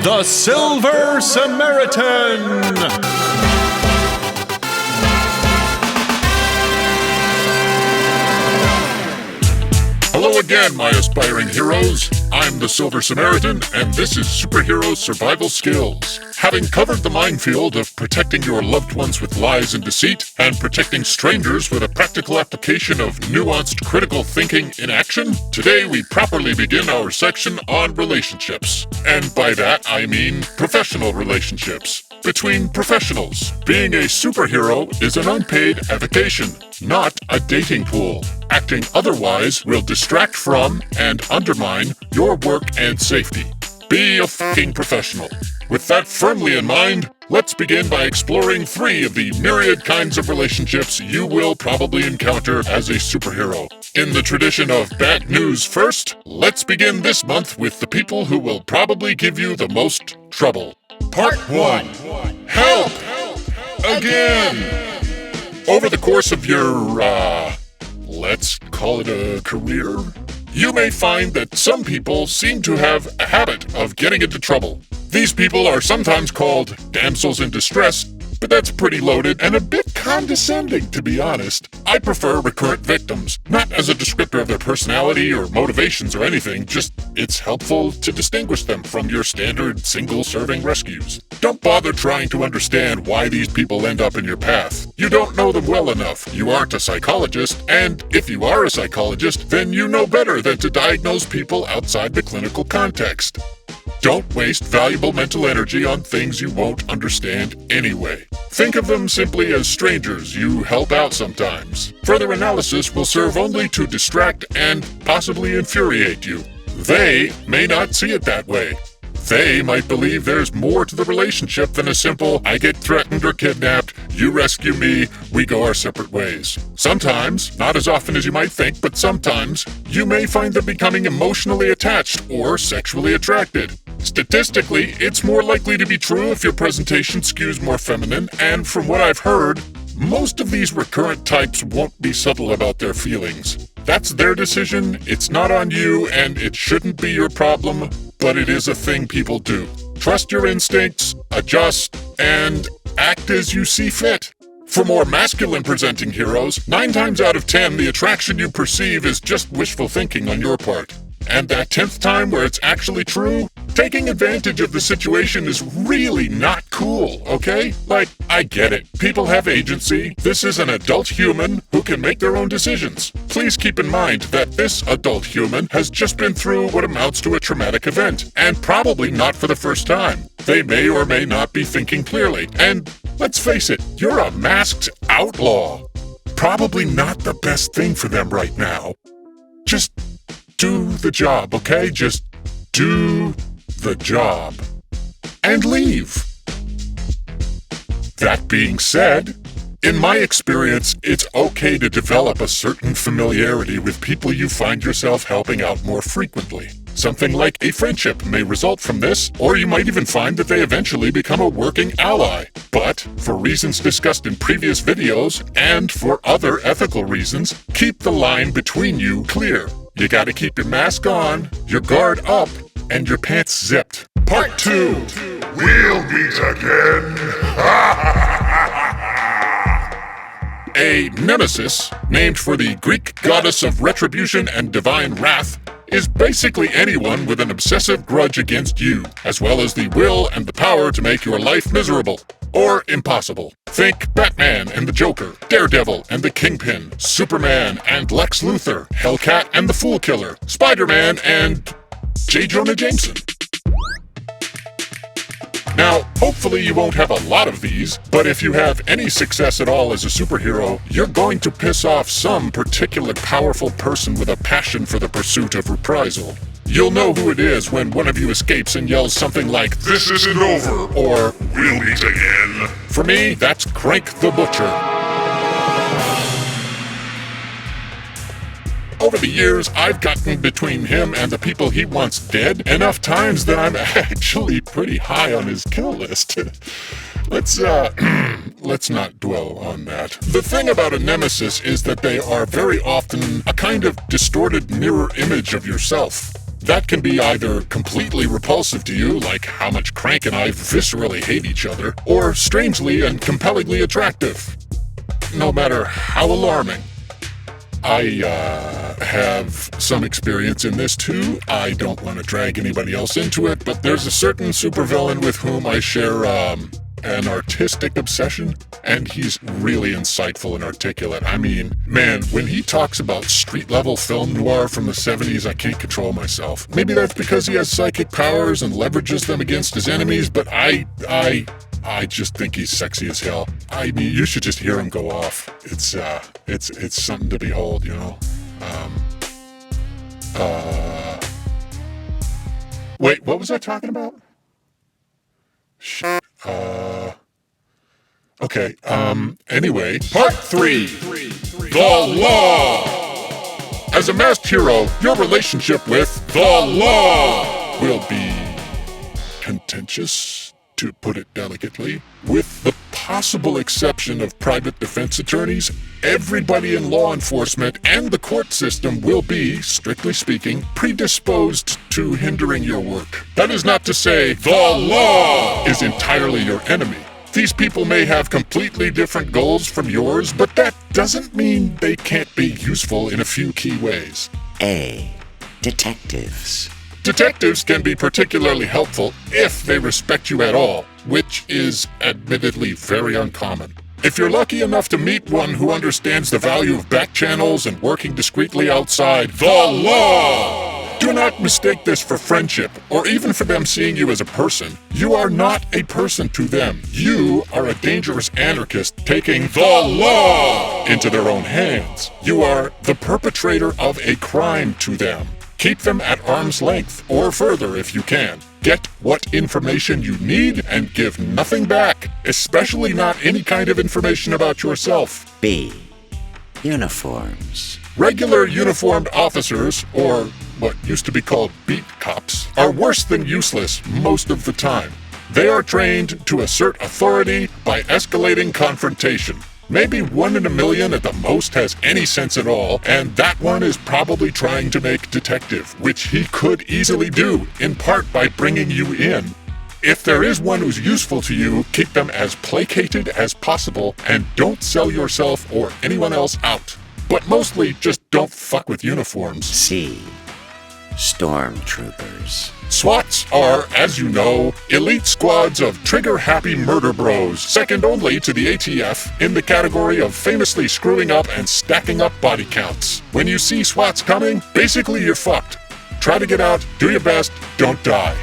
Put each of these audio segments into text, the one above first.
The Silver Samaritan! Hello again, my aspiring heroes. I'm the Silver Samaritan, and this is Superhero Survival Skills. Having covered the minefield of protecting your loved ones with lies and deceit, and protecting strangers with a practical application of nuanced critical thinking in action, today we properly begin our section on relationships. And by that, I mean professional relationships. Between professionals. Being a superhero is an unpaid avocation, not a dating pool. Acting otherwise will distract from and undermine your work and safety. Be a fucking professional. With that firmly in mind, let's begin by exploring 3 of the myriad kinds of relationships you will probably encounter as a superhero. In the tradition of bad news first, let's begin this month with the people who will probably give you the most trouble. Part 1. Help! Again! Over the course of your, let's call it a career, you may find that some people seem to have a habit of getting into trouble. These people are sometimes called damsels in distress, but that's pretty loaded and a bit condescending, to be honest. I prefer recurrent victims, not as a descriptor of their personality or motivations or anything, just it's helpful to distinguish them from your standard single-serving rescues. Don't bother trying to understand why these people end up in your path. You don't know them well enough. You aren't a psychologist, and if you are a psychologist, then you know better than to diagnose people outside the clinical context. Don't waste valuable mental energy on things you won't understand anyway. Think of them simply as strangers you help out sometimes. Further analysis will serve only to distract and possibly infuriate you. They may not see it that way. They might believe there's more to the relationship than a simple, I get threatened or kidnapped, you rescue me, we go our separate ways. Sometimes, not as often as you might think, but sometimes, you may find them becoming emotionally attached or sexually attracted. Statistically, it's more likely to be true if your presentation skews more feminine, and from what I've heard, most of these recurrent types won't be subtle about their feelings. That's their decision, it's not on you, and it shouldn't be your problem, but it is a thing people do. Trust your instincts, adjust, and act as you see fit. For more masculine-presenting heroes, 9 times out of 10, the attraction you perceive is just wishful thinking on your part. And that 10th time where it's actually true, taking advantage of the situation is really not cool, okay? Like, I get it. People have agency. This is an adult human who can make their own decisions. Please keep in mind that this adult human has just been through what amounts to a traumatic event, and probably not for the first time. They may or may not be thinking clearly, and let's face it, you're a masked outlaw. Probably not the best thing for them right now. Just do the job, okay? Just do the job. And leave. That being said, in my experience, it's okay to develop a certain familiarity with people you find yourself helping out more frequently. Something like a friendship may result from this, or you might even find that they eventually become a working ally. But, for reasons discussed in previous videos, and for other ethical reasons, keep the line between you clear. You gotta keep your mask on, your guard up, and your pants zipped. Part 2. We'll meet again. A Nemesis, named for the Greek goddess of retribution and divine wrath, is basically anyone with an obsessive grudge against you, as well as the will and the power to make your life miserable. Or impossible. Think Batman and the Joker, Daredevil and the Kingpin, Superman and Lex Luthor, Hellcat and the Fool Killer, Spider-Man and J. Jonah Jameson. Now, hopefully you won't have a lot of these, but if you have any success at all as a superhero, you're going to piss off some particular powerful person with a passion for the pursuit of reprisal. You'll know who it is when one of you escapes and yells something like, "This isn't over," or "We'll meet again." For me, that's Crank the Butcher. Over the years, I've gotten between him and the people he wants dead enough times that I'm actually pretty high on his kill list. Let's not dwell on that. The thing about a nemesis is that they are very often a kind of distorted mirror image of yourself. That can be either completely repulsive to you, like how much Crank and I viscerally hate each other, or strangely and compellingly attractive. No matter how alarming. I have some experience in this too. I don't want to drag anybody else into it, but there's a certain supervillain with whom I share an artistic obsession, and he's really insightful and articulate. I mean, man, when he talks about street-level film noir from the 70s, I can't control myself. Maybe that's because he has psychic powers and leverages them against his enemies, but I just think he's sexy as hell. I mean, you should just hear him go off. It's something to behold, you know? Wait, what was I talking about? Okay, anyway, part 3. The Law! As a masked hero, your relationship with the law will be contentious, to put it delicately. With the possible exception of private defense attorneys, everybody in law enforcement and the court system will be, strictly speaking, predisposed to hindering your work. That is not to say the law is entirely your enemy. These people may have completely different goals from yours, but that doesn't mean they can't be useful in a few key ways. A. Detectives. Detectives can be particularly helpful if they respect you at all, which is admittedly very uncommon. If you're lucky enough to meet one who understands the value of back channels and working discreetly outside the law, do not mistake this for friendship, or even for them seeing you as a person. You are not a person to them. You are a dangerous anarchist taking the law into their own hands. You are the perpetrator of a crime to them. Keep them at arm's length, or further if you can. Get what information you need and give nothing back, especially not any kind of information about yourself. B. Uniforms. Regular uniformed officers, or what used to be called beat cops, are worse than useless most of the time. They are trained to assert authority by escalating confrontation. Maybe 1 in a million at the most has any sense at all, and that one is probably trying to make detective, which he could easily do, in part by bringing you in. If there is one who's useful to you, keep them as placated as possible, and don't sell yourself or anyone else out. But mostly, just don't fuck with uniforms. C. Stormtroopers. SWATs are, as you know, elite squads of trigger-happy murder bros, second only to the ATF in the category of famously screwing up and stacking up body counts. When you see SWATs coming, basically you're fucked. Try to get out, do your best, don't die.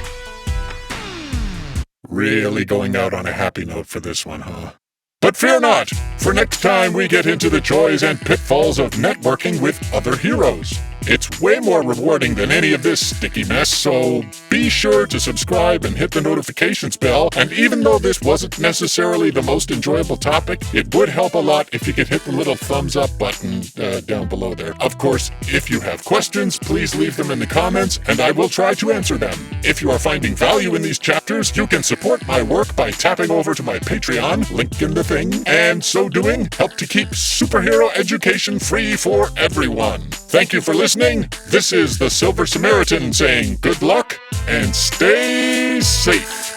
Really going out on a happy note for this one, huh? But fear not, for next time we get into the joys and pitfalls of networking with other heroes. It's way more rewarding than any of this sticky mess, so be sure to subscribe and hit the notifications bell. And even though this wasn't necessarily the most enjoyable topic, it would help a lot if you could hit the little thumbs up button down below there. Of course, if you have questions, please leave them in the comments, and I will try to answer them. If you are finding value in these chapters, you can support my work by tapping over to my Patreon, link in the thing, and so doing, help to keep superhero education free for everyone. Thank you for listening. This is the Silver Samaritan saying good luck and stay safe.